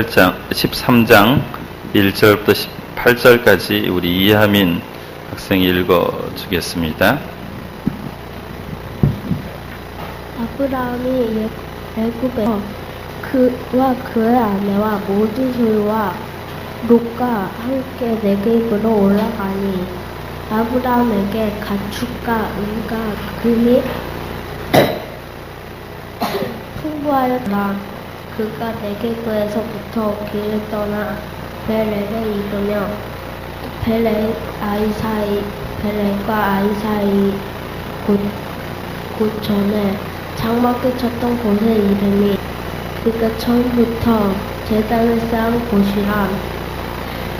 13장 1절부터 18절까지 우리 이하민 학생이 읽어주겠습니다. 아브라함이 애굽에서 그와 그의 아내와 모든 소유와 롯과 함께 네겝으로 올라가니 아브라함에게 가축과 은과 금이 풍부하였더라. 그가 네겝에서부터 길을 떠나 벨엘에 이르며 벨렉과 아이 사이 곧 전에 장막을 쳤던 곳의 이름이 그가 처음부터 제단을 쌓은 곳이라.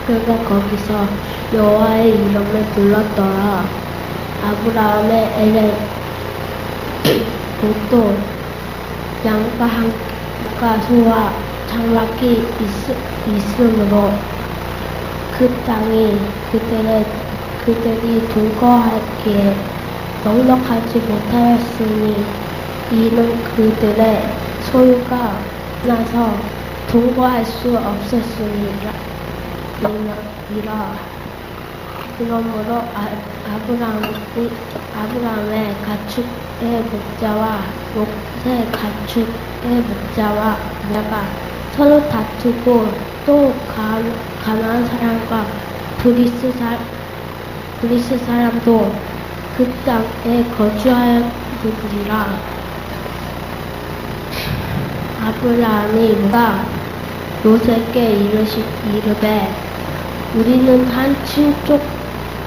그가 거기서 여호와의 이름을 불렀더라. 아브라함의 엘에 롯도 양과 한가 소와 장막이 있으므로 그 땅이 그들이 동거하기에 넉넉하지 못하였으니 이는 그들의 소유가 나서 동거할 수 없었으니라. 그러므로 아브라함의 가축의 목자와 롯의 가축의 목자와 내가 서로 다투고 또 가나안 사람과 그리스 사람도 그 땅에 거주하였느니라. 아브라함이 롯에게 이르되 우리는 한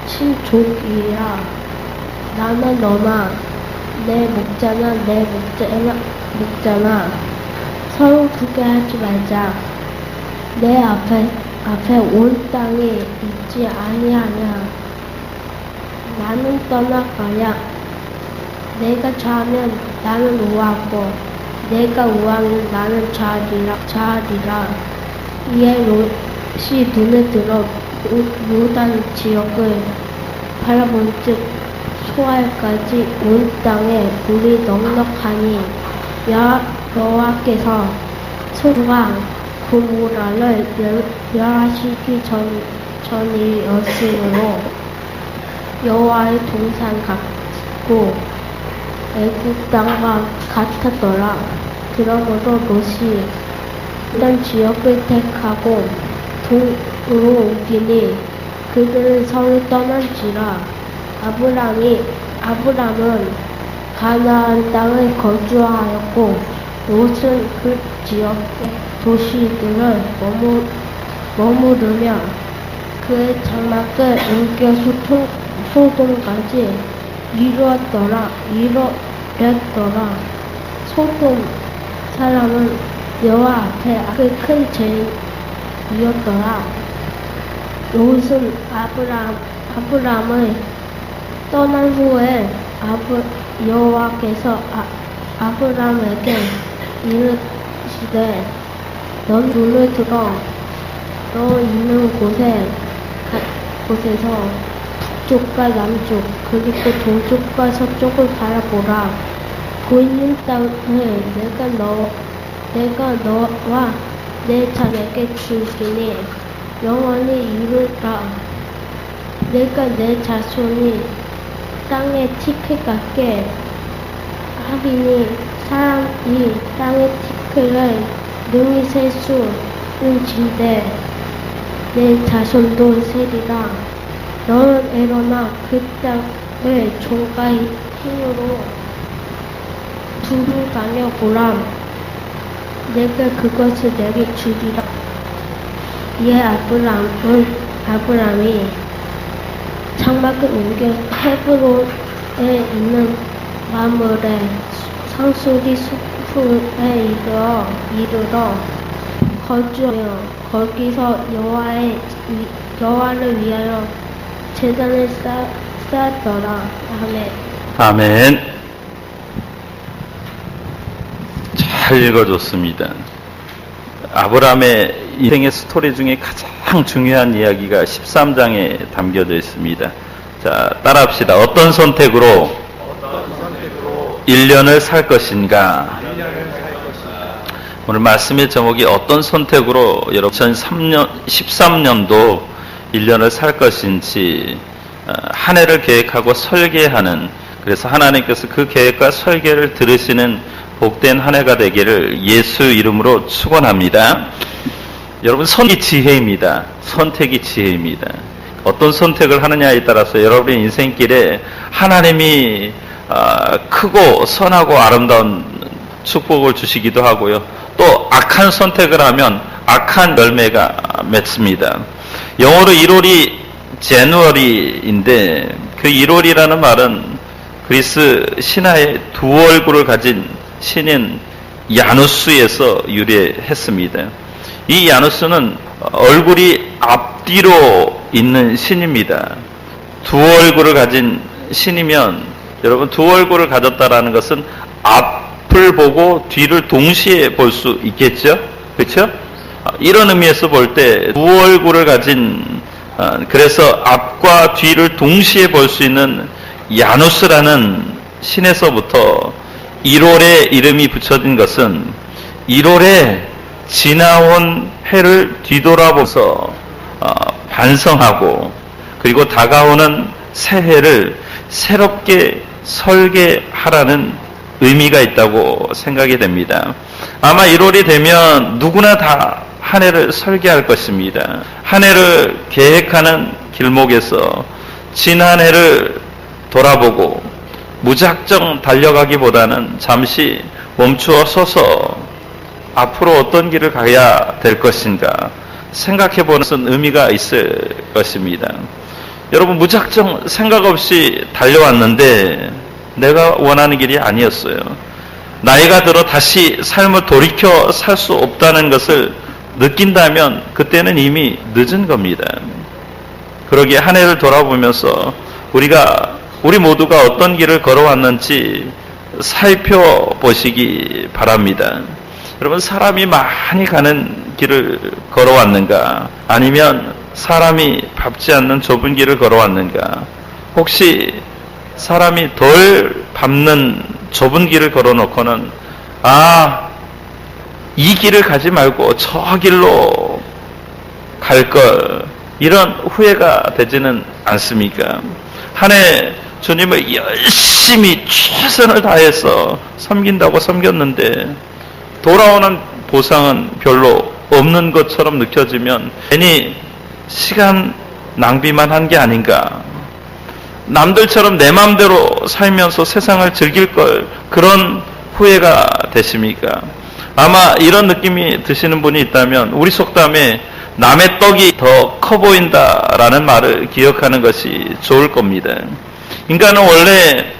친족이라. 나는 너나 내 목자나 서로 두게 하지 말자. 내 앞에 온 땅이 있지 아니하냐. 나는 떠나가랴. 내가 좌하면 나는 우하고 내가 우하면 나는 좌하리라. 이에 롯이 눈에 들어 무단 지역을 바라본즉 소알까지 온 땅에 물이 넉넉하니 여호와께서 소와 고모라를 멸하시기 전이었으므로 여호와의 동산 같고 애굽 땅과 같았더라. 그러므로 롯이 무단 지역을 택하고 동으로 옮기니 그들은 성을 떠난지라. 아브람은 가나안 땅에 거주하였고 롯은 그 지역의 도시들을 머무르며 그의 장막을 옮겨 소돔까지 이루었더라. 소돔 사람은 여호와 앞에 큰 죄이었더라. 롯은 아브람을 떠난 후에 여호와께서 아브람에게 이르시되 넌 눈을 들어 너 있는 곳에서 북쪽과 남쪽 그리고 동쪽과 서쪽을 바라보라. 보이는 땅을 내가 너와 내 자녀에게 주시니 영원히 이루라. 내가 내 자손이 땅의 티끌 같게 하리니 사람이 땅의 티끌을 능히 셀 수 있는지대 내 자손도 세리라. 너는 일어나 그 땅을 종과 힘으로 두루 다녀보라. 내가 그것을 내게 주리라. 이에 아브람이 장막을 옮겨 헤브론에 있는 마므레 상수리 숲에 이르러 거주하며 거기서 여호와를 위하여 제단을 쌓았더라. 아멘. 잘 읽어줬습니다. 아브라함의 인생의 스토리 중에 가장 중요한 이야기가 13장에 담겨져 있습니다. 자, 따라합시다. 어떤 선택으로 1년을 살 것인가? 오늘 말씀의 제목이 어떤 선택으로 여러분 2013년도 1년을 살 것인지 한 해를 계획하고 설계하는, 그래서 하나님께서 그 계획과 설계를 들으시는 복된 한 해가 되기를 예수 이름으로 축원합니다. 여러분, 선택이 지혜입니다. 선택이 지혜입니다. 어떤 선택을 하느냐에 따라서 여러분의 인생길에 하나님이 크고 선하고 아름다운 축복을 주시기도 하고요. 또 악한 선택을 하면 악한 열매가 맺습니다. 영어로 1월이 January인데 그 1월이라는 말은 그리스 신화의 두 얼굴을 가진 신인 야누스에서 유래했습니다. 이 야누스는 얼굴이 앞뒤로 있는 신입니다. 두 얼굴을 가진 신이면 여러분, 두 얼굴을 가졌다라는 것은 앞을 보고 뒤를 동시에 볼 수 있겠죠? 그렇죠? 이런 의미에서 볼 때 두 얼굴을 가진, 그래서 앞과 뒤를 동시에 볼 수 있는 야누스라는 신에서부터 1월에 이름이 붙여진 것은 1월에 지나온 해를 뒤돌아보면서 반성하고 그리고 다가오는 새해를 새롭게 설계하라는 의미가 있다고 생각이 됩니다. 아마 1월이 되면 누구나 다 한 해를 설계할 것입니다. 한 해를 계획하는 길목에서 지난 해를 돌아보고 무작정 달려가기보다는 잠시 멈추어 서서 앞으로 어떤 길을 가야 될 것인가 생각해보는 의미가 있을 것입니다. 여러분, 무작정 생각 없이 달려왔는데 내가 원하는 길이 아니었어요. 나이가 들어 다시 삶을 돌이켜 살 수 없다는 것을 느낀다면 그때는 이미 늦은 겁니다. 그러기에 한 해를 돌아보면서 우리 모두가 어떤 길을 걸어왔는지 살펴보시기 바랍니다. 여러분, 사람이 많이 가는 길을 걸어왔는가? 아니면 사람이 밟지 않는 좁은 길을 걸어왔는가? 혹시 사람이 덜 밟는 좁은 길을 걸어놓고는 이 길을 가지 말고 저 길로 갈 걸, 이런 후회가 되지는 않습니까? 한 해 주님을 열심히 최선을 다해서 섬긴다고 섬겼는데 돌아오는 보상은 별로 없는 것처럼 느껴지면 괜히 시간 낭비만 한 게 아닌가. 남들처럼 내 마음대로 살면서 세상을 즐길 걸, 그런 후회가 되십니까? 아마 이런 느낌이 드시는 분이 있다면 우리 속담에 남의 떡이 더 커 보인다라는 말을 기억하는 것이 좋을 겁니다. 인간은 원래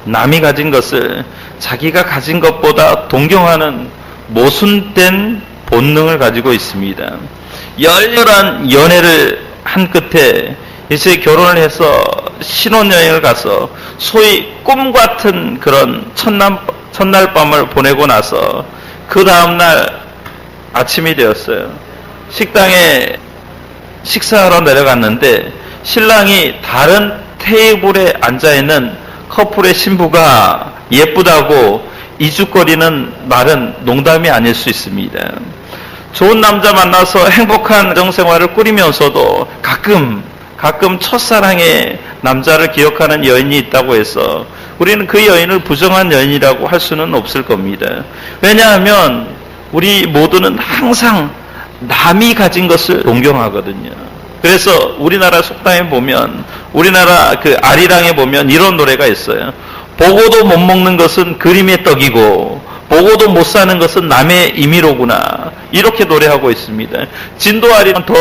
남이 가진 것을 자기가 가진 것보다 동경하는 모순된 본능을 가지고 있습니다. 열렬한 연애를 한 끝에 이제 결혼을 해서 신혼여행을 가서 소위 꿈 같은 그런 첫날 밤을 보내고 나서 그 다음날 아침이 되었어요. 식당에 식사하러 내려갔는데 신랑이 다른 테이블에 앉아있는 커플의 신부가 예쁘다고 이죽거리는 말은 농담이 아닐 수 있습니다. 좋은 남자 만나서 행복한 가정생활을 꾸리면서도 가끔 첫사랑의 남자를 기억하는 여인이 있다고 해서 우리는 그 여인을 부정한 여인이라고 할 수는 없을 겁니다. 왜냐하면 우리 모두는 항상 남이 가진 것을 동경하거든요. 그래서 우리나라 속담에 보면, 우리나라 그 아리랑에 보면 이런 노래가 있어요. 보고도 못 먹는 것은 그림의 떡이고 보고도 못 사는 것은 남의 임의로구나, 이렇게 노래하고 있습니다. 진도 아리랑은 더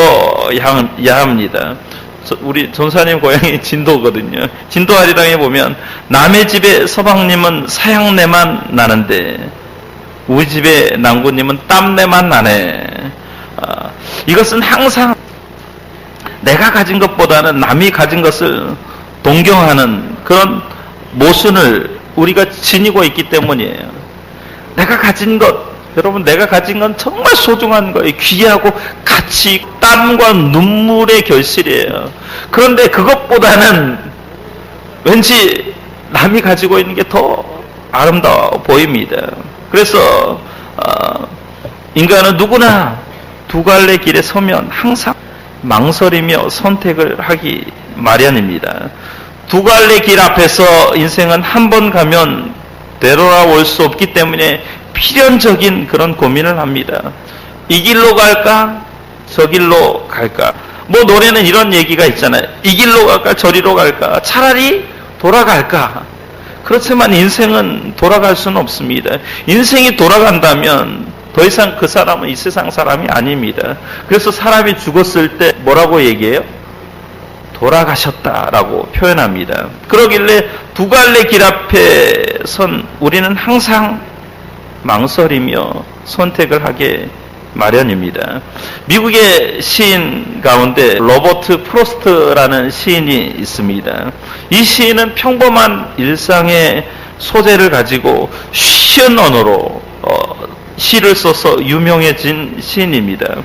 야합니다. 우리 전사님 고향이 진도거든요. 진도 아리랑에 보면 남의 집에 서방님은 사양내만 나는데 우리 집에 남구님은 땀내만 나네. 이것은 항상 내가 가진 것보다는 남이 가진 것을 동경하는 그런 모순을 우리가 지니고 있기 때문이에요. 내가 가진 것, 여러분, 내가 가진 건 정말 소중한 거예요. 귀하고 가치 있고 땀과 눈물의 결실이에요. 그런데 그것보다는 왠지 남이 가지고 있는 게 더 아름다워 보입니다. 그래서 인간은 누구나 두 갈래 길에 서면 항상 망설이며 선택을 하기 마련입니다. 두 갈래 길 앞에서 인생은 한 번 가면 되돌아올 수 없기 때문에 필연적인 그런 고민을 합니다. 이 길로 갈까? 저 길로 갈까? 뭐 노래는 이런 얘기가 있잖아요. 이 길로 갈까? 저리로 갈까? 차라리 돌아갈까? 그렇지만 인생은 돌아갈 수는 없습니다. 인생이 돌아간다면 더 이상 그 사람은 이 세상 사람이 아닙니다. 그래서 사람이 죽었을 때 뭐라고 얘기해요? 돌아가셨다라고 표현합니다. 그러길래 두 갈래 길 앞에 선 우리는 항상 망설이며 선택을 하게 마련입니다. 미국의 시인 가운데 로버트 프로스트라는 시인이 있습니다. 이 시인은 평범한 일상의 소재를 가지고 쉬운 언어로 시를 써서 유명해진 시인입니다.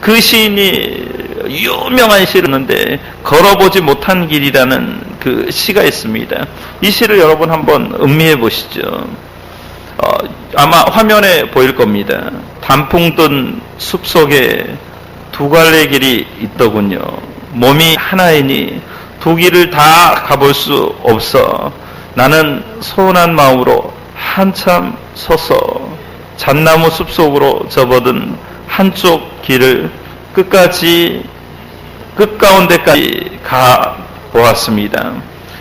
그 시인이 유명한 시를 썼는데 걸어보지 못한 길이라는 그 시가 있습니다. 이 시를 여러분 한번 음미해 보시죠. 아마 화면에 보일 겁니다. 단풍 든 숲속에 두 갈래 길이 있더군요. 몸이 하나이니 두 길을 다 가볼 수 없어 나는 서운한 마음으로 한참 서서 잣나무 숲속으로 접어든 한쪽 길을 끝가운데까지 가 보았습니다.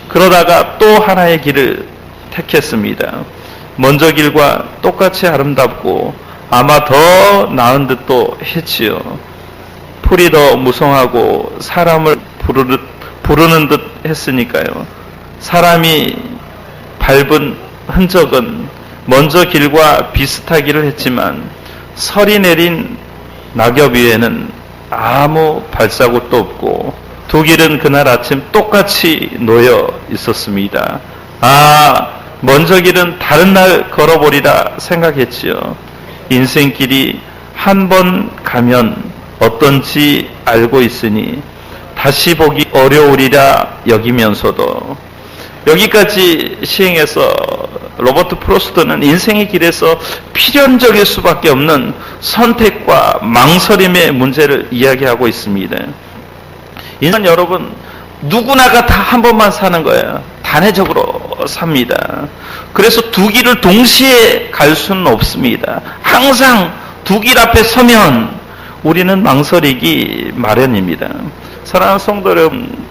그러다가 또 하나의 길을 택했습니다. 먼저 길과 똑같이 아름답고 아마 더 나은 듯도 했지요. 풀이 더 무성하고 사람을 부르는 듯 했으니까요. 사람이 밟은 흔적은 먼저 길과 비슷하기를 했지만 설이 내린 낙엽 위에는 아무 발자국도 없고 두 길은 그날 아침 똑같이 놓여 있었습니다. 먼저 길은 다른 날 걸어보리라 생각했지요. 인생길이 한 번 가면 어떤지 알고 있으니 다시 보기 어려우리라 여기면서도 여기까지 시행해서 로버트 프로스트는 인생의 길에서 필연적일 수밖에 없는 선택과 망설임의 문제를 이야기하고 있습니다. 인간 여러분 누구나가 다 한 번만 사는 거예요. 단회적으로 삽니다. 그래서 두 길을 동시에 갈 수는 없습니다. 항상 두 길 앞에 서면 우리는 망설이기 마련입니다. 사랑하는 성도 여러분,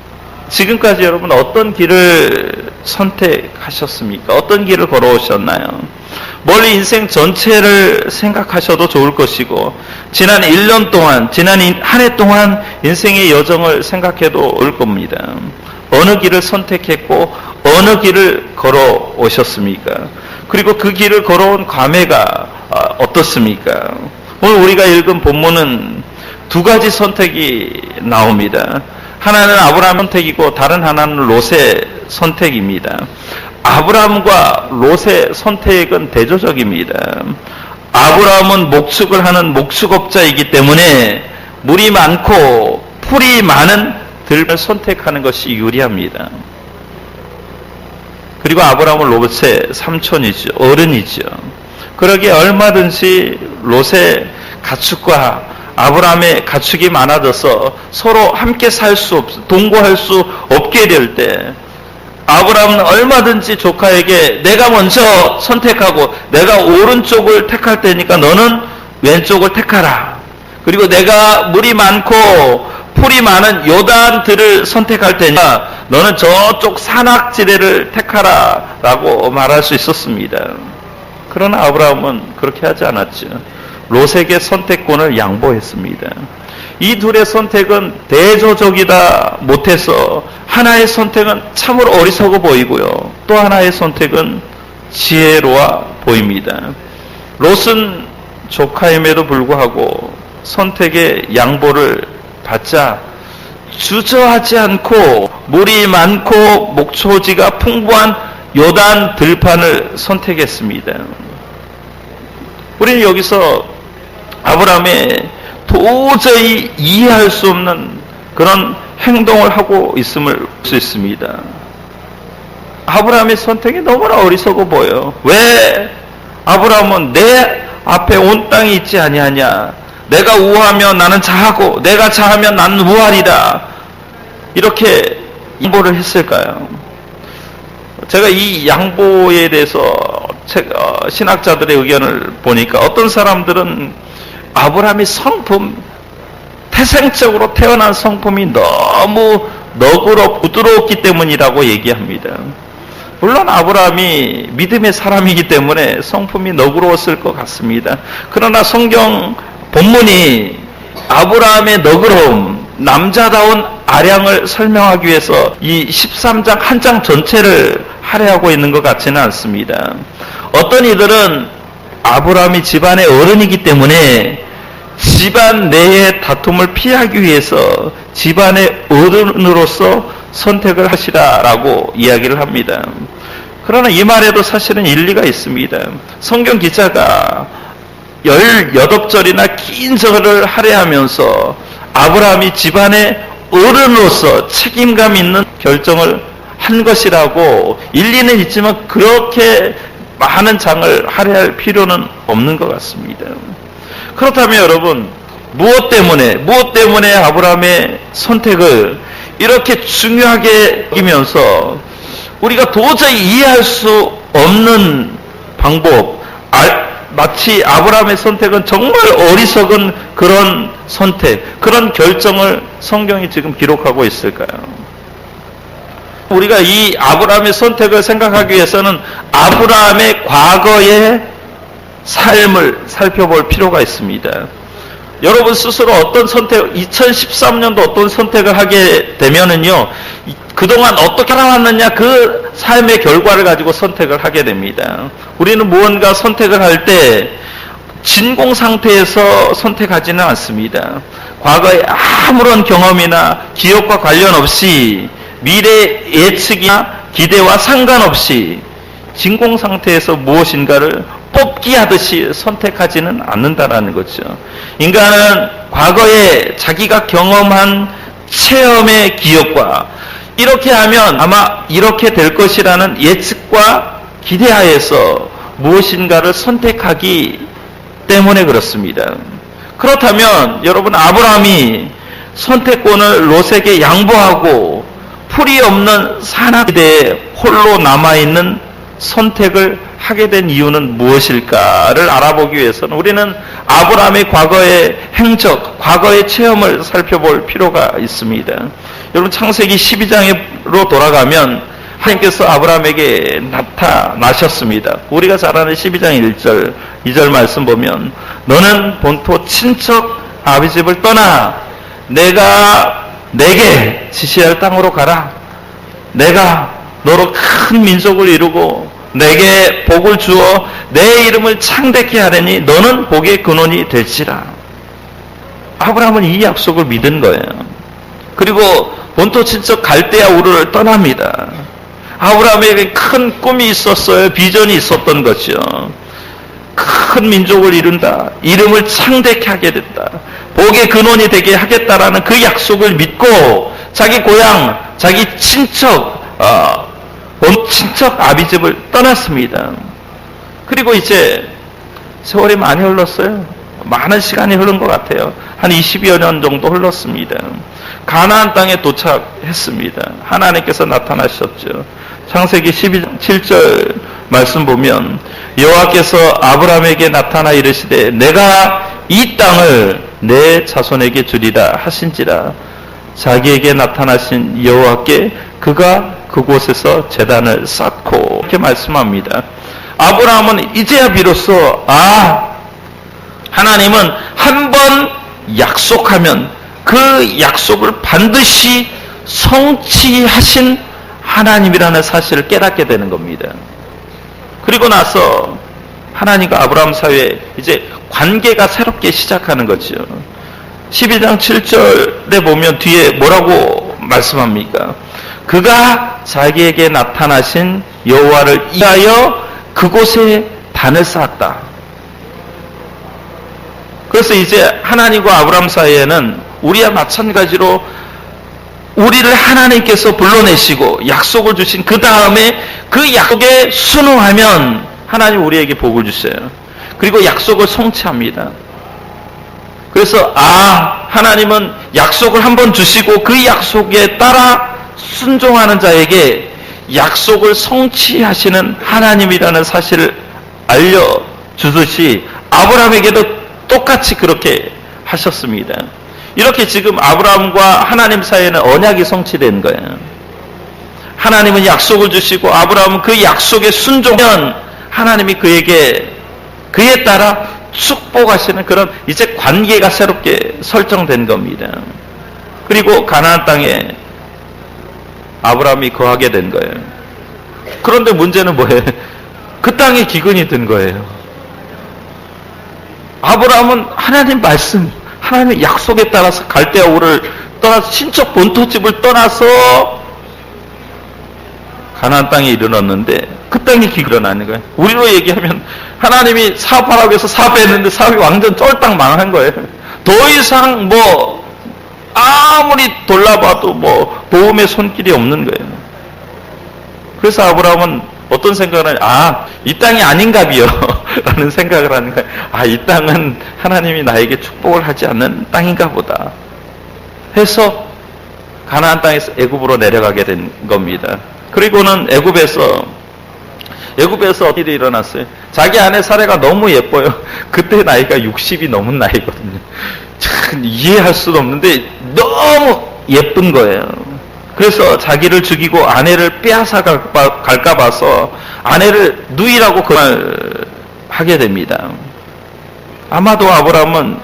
지금까지 여러분 어떤 길을 선택하셨습니까? 어떤 길을 걸어오셨나요? 멀리 인생 전체를 생각하셔도 좋을 것이고 지난 1년 동안, 지난 한 해 동안 인생의 여정을 생각해도 올 겁니다. 어느 길을 선택했고 어느 길을 걸어오셨습니까? 그리고 그 길을 걸어온 감회가 어떻습니까? 오늘 우리가 읽은 본문은 두 가지 선택이 나옵니다. 하나는 아브라함 선택이고 다른 하나는 롯의 선택입니다. 아브라함과 롯의 선택은 대조적입니다. 아브라함은 목축을 하는 목축업자이기 때문에 물이 많고 풀이 많은 들을 선택하는 것이 유리합니다. 그리고 아브라함은 롯의 삼촌이죠. 어른이죠. 그러기에 얼마든지 롯의 가축과 아브라함의 가축이 많아져서 서로 함께 살 수 동거할 수 없게 될 때 아브라함은 얼마든지 조카에게 내가 먼저 선택하고 내가 오른쪽을 택할 테니까 너는 왼쪽을 택하라. 그리고 내가 물이 많고 풀이 많은 요단들을 선택할 테니까 너는 저쪽 산악지대를 택하라 라고 말할 수 있었습니다. 그러나 아브라함은 그렇게 하지 않았죠. 롯에게 선택권을 양보했습니다. 이 둘의 선택은 대조적이다 못해서 하나의 선택은 참으로 어리석어 보이고요. 또 하나의 선택은 지혜로워 보입니다. 롯은 조카임에도 불구하고 선택의 양보를 받자 주저하지 않고 물이 많고 목초지가 풍부한 요단 들판을 선택했습니다. 우리는 여기서 아브라함의 도저히 이해할 수 없는 그런 행동을 하고 있음을 볼 수 있습니다. 아브라함의 선택이 너무나 어리석어 보여요. 왜 아브라함은 내 앞에 온 땅이 있지 아니하냐. 내가 우하면 나는 자하고 내가 자하면 나는 우하리라. 이렇게 양보를 했을까요? 제가 이 양보에 대해서 신학자들의 의견을 보니까 어떤 사람들은 아브라함의 성품, 태생적으로 태어난 성품이 너무 너그럽고 부드러웠기 때문이라고 얘기합니다. 물론 아브라함이 믿음의 사람이기 때문에 성품이 너그러웠을 것 같습니다. 그러나 성경 본문이 아브라함의 너그러움, 남자다운 아량을 설명하기 위해서 이 13장 한 장 전체를 할애하고 있는 것 같지는 않습니다. 어떤 이들은 아브라함이 집안의 어른이기 때문에 집안 내의 다툼을 피하기 위해서 집안의 어른으로서 선택을 하시라라고 이야기를 합니다. 그러나 이 말에도 사실은 일리가 있습니다. 성경 기자가 18절이나 긴 절을 할애하면서 아브라함이 집안의 어른으로서 책임감 있는 결정을 한 것이라고 일리는 있지만 그렇게 많은 장을 할애할 필요는 없는 것 같습니다. 그렇다면 여러분, 무엇 때문에 아브라함의 선택을 이렇게 중요하게 여기면서 우리가 도저히 이해할 수 없는 방법, 마치 아브라함의 선택은 정말 어리석은 그런 선택, 그런 결정을 성경이 지금 기록하고 있을까요? 우리가 이 아브라함의 선택을 생각하기 위해서는 아브라함의 과거의 삶을 살펴볼 필요가 있습니다. 여러분 스스로 어떤 선택, 2013년도 어떤 선택을 하게 되면은요, 그동안 어떻게 살아왔느냐 그 삶의 결과를 가지고 선택을 하게 됩니다. 우리는 무언가 선택을 할 때 진공 상태에서 선택하지는 않습니다. 과거에 아무런 경험이나 기억과 관련 없이 미래 예측이나 기대와 상관없이 진공 상태에서 무엇인가를 뽑기 하듯이 선택하지는 않는다라는 거죠. 인간은 과거에 자기가 경험한 체험의 기억과 이렇게 하면 아마 이렇게 될 것이라는 예측과 기대하에서 무엇인가를 선택하기 때문에 그렇습니다. 그렇다면 여러분 아브라함이 선택권을 롯에게 양보하고 풀이 없는 산악지대에 홀로 남아있는 선택을 하게 된 이유는 무엇일까를 알아보기 위해서는 우리는 아브라함의 과거의 행적, 과거의 체험을 살펴볼 필요가 있습니다. 여러분 창세기 12장으로 돌아가면 하나님께서 아브라함에게 나타나셨습니다. 우리가 잘 아는 12장 1절, 2절 말씀 보면 너는 본토 친척 아비 집을 떠나 내가 내게 지시할 땅으로 가라. 내가 너로 큰 민족을 이루고 내게 복을 주어 내 이름을 창대케 하려니 너는 복의 근원이 될지라. 아브라함은 이 약속을 믿은 거예요. 그리고 본토 친척 갈대아 우르를 떠납니다. 아브라함에게 큰 꿈이 있었어요. 비전이 있었던 거죠. 큰 민족을 이룬다. 이름을 창대케 하게 됐다. 복의 근원이 되게 하겠다라는 그 약속을 믿고 자기 고향, 자기 친척, 친척 아비집을 떠났습니다. 그리고 이제 세월이 많이 흘렀어요. 많은 시간이 흐른 것 같아요. 한 20여 년 정도 흘렀습니다. 가나안 땅에 도착했습니다. 하나님께서 나타나셨죠. 창세기 12장 7절 말씀 보면 여호와께서 아브라함에게 나타나 이르시되 내가 이 땅을 내 자손에게 주리라 하신지라. 자기에게 나타나신 여호와께 그가 그곳에서 제단을 쌓고 이렇게 말씀합니다. 아브라함은 이제야 비로소 하나님은 한 번 약속하면 그 약속을 반드시 성취하신 하나님이라는 사실을 깨닫게 되는 겁니다. 그리고 나서 하나님과 아브라함 사이에 이제 관계가 새롭게 시작하는 거죠. 12장 7절에 보면 뒤에 뭐라고 말씀합니까? 그가 자기에게 나타나신 여호와를 위하여 그곳에 단을 쌓았다. 그래서 이제 하나님과 아브라함 사이에는 우리와 마찬가지로 우리를 하나님께서 불러내시고 약속을 주신 그 다음에 그 약속에 순응하면 하나님 우리에게 복을 주셔요. 그리고 약속을 성취합니다. 그래서 하나님은 약속을 한번 주시고 그 약속에 따라 순종하는 자에게 약속을 성취하시는 하나님이라는 사실을 알려주듯이 아브라함에게도 똑같이 그렇게 하셨습니다. 이렇게 지금 아브라함과 하나님 사이에는 언약이 성취된 거예요. 하나님은 약속을 주시고 아브라함은 그 약속에 순종하면 하나님이 그에 따라 축복하시는 그런 이제 관계가 새롭게 설정된 겁니다. 그리고 가나안 땅에 아브라함이 거하게 된 거예요. 그런데 문제는 뭐예요? 그 땅에 기근이 든 거예요. 아브라함은 하나님 말씀, 하나님의 약속에 따라서 갈대아 우를 떠나서 친척 본토집을 떠나서 가나안 땅에 이르렀는데 그 땅에 기근이 일어나는 거예요. 우리로 얘기하면 하나님이 사업하라고 해서 사업했는데 사업이 완전 쫄딱 망한 거예요. 더 이상 아무리 돌아봐도 도움의 손길이 없는 거예요. 그래서 아브라함은 어떤 생각을 하냐, 이 땅이 아닌가비요 라는 생각을 하는 거예요. 이 땅은 하나님이 나에게 축복을 하지 않는 땅인가 보다 해서 가나안 땅에서 애굽으로 내려가게 된 겁니다. 그리고는 애굽에서 어떤 일이 일어났어요. 자기 아내 사레가 너무 예뻐요. 그때 나이가 60이 넘은 나이거든요. 참 이해할 수도 없는데 너무 예쁜 거예요. 그래서 자기를 죽이고 아내를 빼앗아 갈까 봐서 아내를 누이라고 그 말 하게 됩니다. 아마도 아브라함은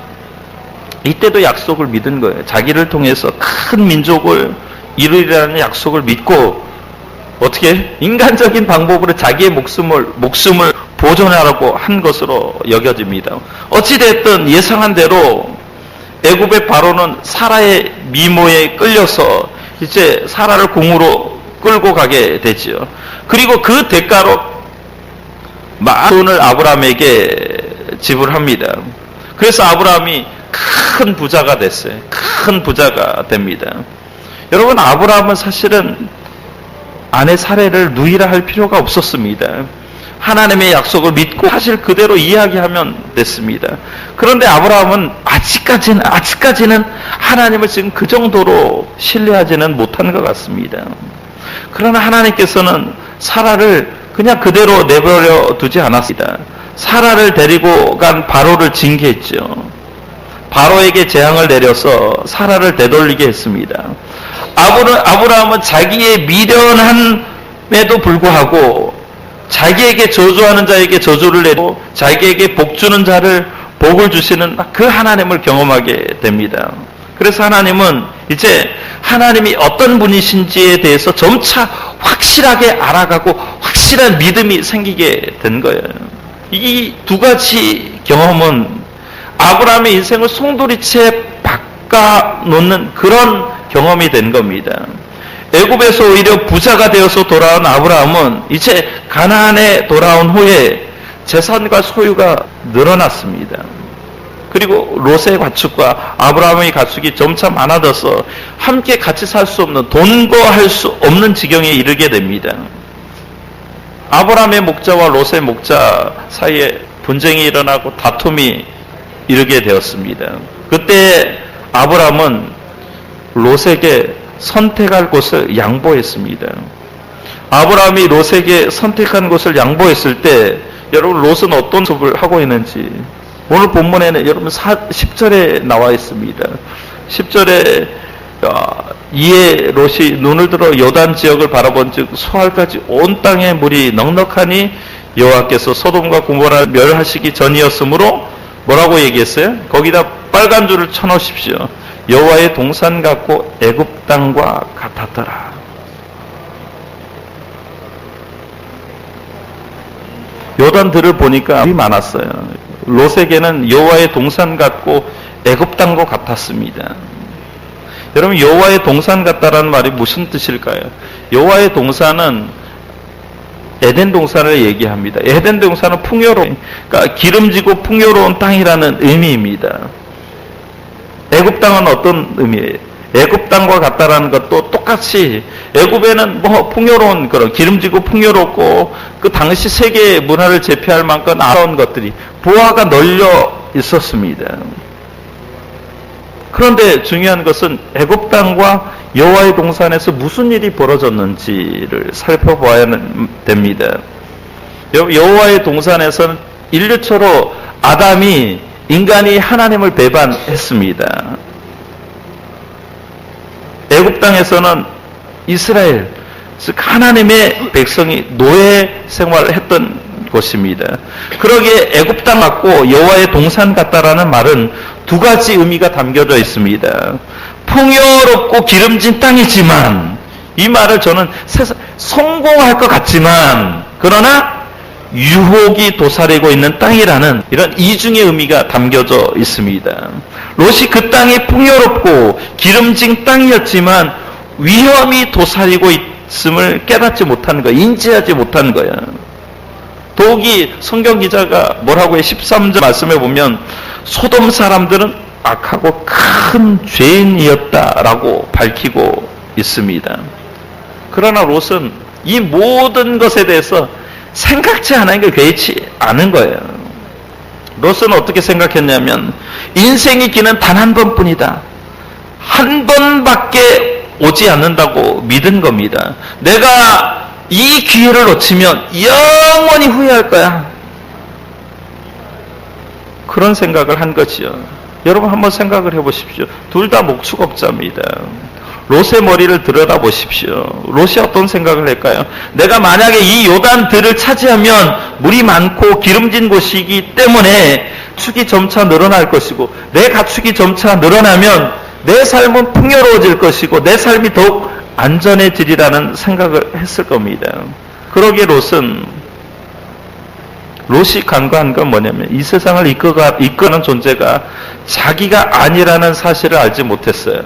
이때도 약속을 믿은 거예요. 자기를 통해서 큰 민족을 이루리라는 약속을 믿고 어떻게 인간적인 방법으로 자기의 목숨을 보존하라고 한 것으로 여겨집니다. 어찌됐든 예상한 대로 애굽의 바로는 사라의 미모에 끌려서 이제 사라를 궁으로 끌고 가게 되지요. 그리고 그 대가로 많은 돈을 아브라함에게 지불합니다. 그래서 아브라함이 큰 부자가 됐어요. 큰 부자가 됩니다. 여러분, 아브라함은 사실은 아내 사레를 누이라 할 필요가 없었습니다. 하나님의 약속을 믿고 사실 그대로 이야기하면 됐습니다. 그런데 아브라함은 아직까지는 하나님을 지금 그 정도로 신뢰하지는 못한 것 같습니다. 그러나 하나님께서는 사라를 그냥 그대로 내버려 두지 않았습니다. 사라를 데리고 간 바로를 징계했죠. 바로에게 재앙을 내려서 사라를 되돌리게 했습니다. 아브라함은 자기의 미련함에도 불구하고 자기에게 저주하는 자에게 저주를 내고 자기에게 복 주는 자를 복을 주시는 그 하나님을 경험하게 됩니다. 그래서 하나님은 이제 하나님이 어떤 분이신지에 대해서 점차 확실하게 알아가고 확실한 믿음이 생기게 된 거예요. 이 두 가지 경험은 아브라함의 인생을 송두리째 바꿔놓는 그런 경험이 된 겁니다. 애굽에서 오히려 부자가 되어서 돌아온 아브라함은 이제 가나안에 돌아온 후에 재산과 소유가 늘어났습니다. 그리고 롯의 가축과 아브라함의 가축이 점차 많아져서 함께 같이 살 수 없는, 동거할 수 없는 지경에 이르게 됩니다. 아브라함의 목자와 롯의 목자 사이에 분쟁이 일어나고 다툼이 이르게 되었습니다. 그때 아브라함은 롯에게 선택할 곳을 양보했습니다. 아브라함이 롯에게 선택한 곳을 양보했을 때 여러분, 롯은 어떤 모습을 하고 있는지 오늘 본문에는 여러분 10절에 나와 있습니다. 10절에 이에 롯이 눈을 들어 요단 지역을 바라본즉 소알까지 온 땅에 물이 넉넉하니 여호와께서 소돔과 고모라를 멸하시기 전이었으므로 뭐라고 얘기했어요? 거기다 빨간 줄을 쳐놓으십시오. 여호와의 동산 같고 애굽 땅과 같았더라. 요단들을 보니까 물이 많았어요. 롯에게는 여호와의 동산 같고 애굽 땅과 같았습니다. 여러분, 여호와의 동산 같다라는 말이 무슨 뜻일까요? 여호와의 동산은 에덴 동산을 얘기합니다. 에덴 동산은 풍요로운, 그러니까 기름지고 풍요로운 땅이라는 의미입니다. 애굽 땅은 어떤 의미예요? 애굽 땅과 같다라는 것도 똑같아요. 똑같이 애굽에는 뭐 풍요로운 그런 기름지고 풍요롭고 그 당시 세계 문화를 제패할 만큼 아름다운 것들이 부하가 널려 있었습니다. 그런데 중요한 것은 애굽 땅과 여호와의 동산에서 무슨 일이 벌어졌는지를 살펴봐야 됩니다. 여호와의 동산에서는 인류초로 인간이 하나님을 배반했습니다. 애굽 땅에서는 이스라엘, 즉 하나님의 백성이 노예 생활을 했던 곳입니다. 그러기에 애굽 땅 같고 여호와의 동산 같다라는 말은 두 가지 의미가 담겨져 있습니다. 풍요롭고 기름진 땅이지만, 이 말을 저는 성공할 것 같지만 그러나 유혹이 도사리고 있는 땅이라는 이런 이중의 의미가 담겨져 있습니다. 롯이 그 땅이 풍요롭고 기름진 땅이었지만 위험이 도사리고 있음을 깨닫지 못한 거야. 인지하지 못한 거야. 더욱이 성경 기자가 뭐라고 해? 13절 말씀에 보면 소돔 사람들은 악하고 큰 죄인이었다라고 밝히고 있습니다. 그러나 롯은 이 모든 것에 대해서 생각지 않은 게 개의치 않은 거예요. 롯은 어떻게 생각했냐면 인생의 길은 단 한 번뿐이다. 한 번밖에 오지 않는다고 믿은 겁니다. 내가 이 기회를 놓치면 영원히 후회할 거야. 그런 생각을 한 거지요. 여러분 한번 생각을 해보십시오. 둘 다 목축업자입니다. 롯의 머리를 들여다보십시오. 롯이 어떤 생각을 할까요? 내가 만약에 이 요단들을 차지하면 물이 많고 기름진 곳이기 때문에 축이 점차 늘어날 것이고 내 가축이 점차 늘어나면 내 삶은 풍요로워질 것이고 내 삶이 더욱 안전해지리라는 생각을 했을 겁니다. 그러기에 롯이 간과한 건 뭐냐면 이 세상을 이끄는 존재가 자기가 아니라는 사실을 알지 못했어요.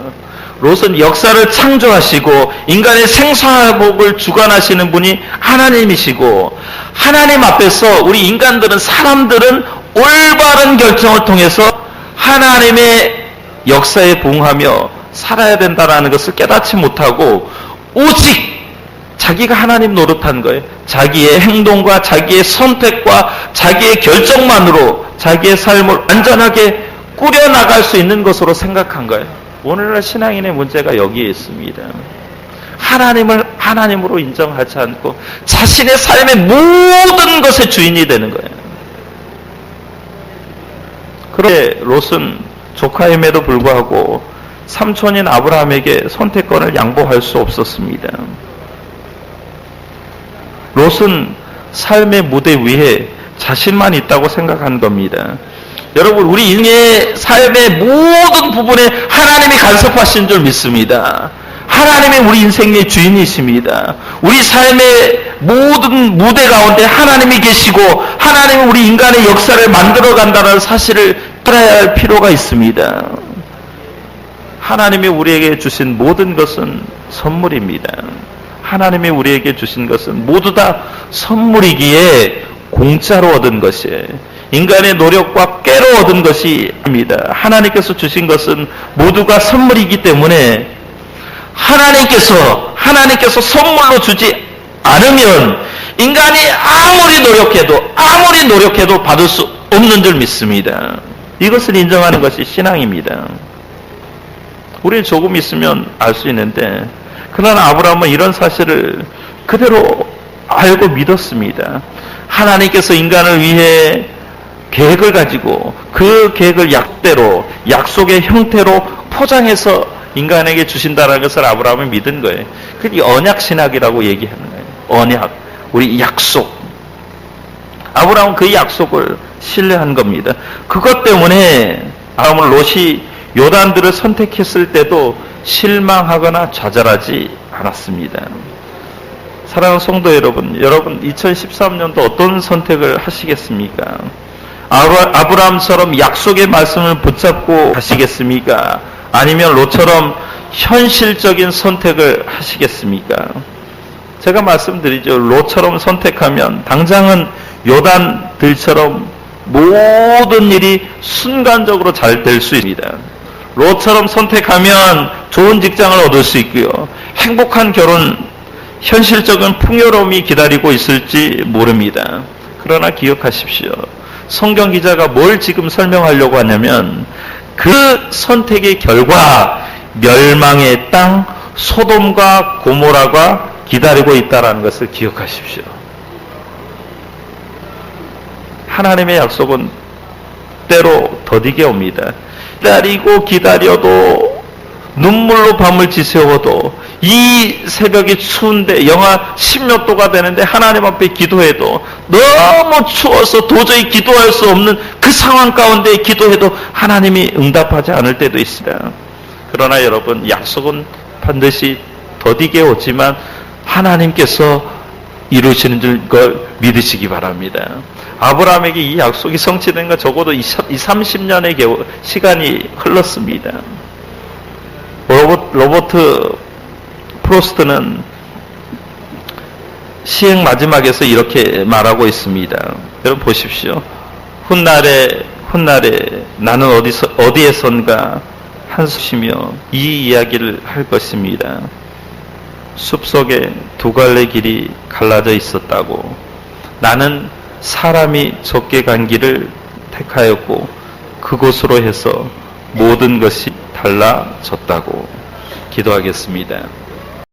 롯은 역사를 창조하시고 인간의 생사복을 주관하시는 분이 하나님이시고 하나님 앞에서 우리 사람들은 올바른 결정을 통해서 하나님의 역사에 부응하며 살아야 된다는 것을 깨닫지 못하고 오직 자기가 하나님 노릇한 거예요. 자기의 행동과 자기의 선택과 자기의 결정만으로 자기의 삶을 안전하게 꾸려나갈 수 있는 것으로 생각한 거예요. 오늘날 신앙인의 문제가 여기에 있습니다. 하나님을 하나님으로 인정하지 않고 자신의 삶의 모든 것의 주인이 되는 거예요. 그런데 롯은 조카임에도 불구하고 삼촌인 아브라함에게 선택권을 양보할 수 없었습니다. 롯은 삶의 무대 위에 자신만 있다고 생각한 겁니다. 여러분, 우리 인생의 삶의 모든 부분에 하나님이 간섭하신 줄 믿습니다. 하나님이 우리 인생의 주인이십니다. 우리 삶의 모든 무대 가운데 하나님이 계시고 하나님은 우리 인간의 역사를 만들어간다는 사실을 알아야 할 필요가 있습니다. 하나님이 우리에게 주신 모든 것은 선물입니다. 하나님이 우리에게 주신 것은 모두 다 선물이기에 공짜로 얻은 것이에요. 인간의 노력과 꾀로 얻은 것이 아닙니다. 하나님께서 주신 것은 모두가 선물이기 때문에 하나님께서 선물로 주지 않으면 인간이 아무리 노력해도 받을 수 없는 줄 믿습니다. 이것을 인정하는 것이 신앙입니다. 우리는 조금 있으면 알 수 있는데 그러나 아브라함은 이런 사실을 그대로 알고 믿었습니다. 하나님께서 인간을 위해 계획을 가지고 그 계획을 약속의 형태로 포장해서 인간에게 주신다는 것을 아브라함은 믿은 거예요. 그게 언약신학이라고 얘기하는 거예요. 언약, 우리 약속. 아브라함은 그 약속을 신뢰한 겁니다. 그것 때문에 아브라함은 롯이 요단들을 선택했을 때도 실망하거나 좌절하지 않았습니다. 사랑하는 성도 여러분 2013년도 어떤 선택을 하시겠습니까? 아브라함처럼 약속의 말씀을 붙잡고 가시겠습니까? 아니면 롯처럼 현실적인 선택을 하시겠습니까? 제가 말씀드리죠. 롯처럼 선택하면 당장은 요단들처럼 모든 일이 순간적으로 잘 될 수 있습니다. 롯처럼 선택하면 좋은 직장을 얻을 수 있고요. 행복한 결혼, 현실적인 풍요로움이 기다리고 있을지 모릅니다. 그러나 기억하십시오. 성경 기자가 뭘 지금 설명하려고 하냐면 그 선택의 결과 멸망의 땅 소돔과 고모라가 기다리고 있다는 것을 기억하십시오. 하나님의 약속은 때로 더디게 옵니다. 기다리고 기다려도 눈물로 밤을 지새워도 이 새벽이 추운데 영하 10몇 도가 되는데 하나님 앞에 기도해도 너무 추워서 도저히 기도할 수 없는 그 상황 가운데 기도해도 하나님이 응답하지 않을 때도 있습니다. 그러나 여러분, 약속은 반드시 더디게 오지만 하나님께서 이루시는 걸 믿으시기 바랍니다. 아브라함에게 이 약속이 성취된 건 적어도 30년의 시간이 흘렀습니다. 로버트 프로스트는 시행 마지막에서 이렇게 말하고 있습니다. 여러분 보십시오. 훗날에 나는 어디에선가 한숨쉬며 이 이야기를 할 것입니다. 숲속에 두 갈래 길이 갈라져 있었다고. 나는 사람이 적게 간 길을 택하였고 그곳으로 해서 모든 것이 달라졌다고. 기도하겠습니다.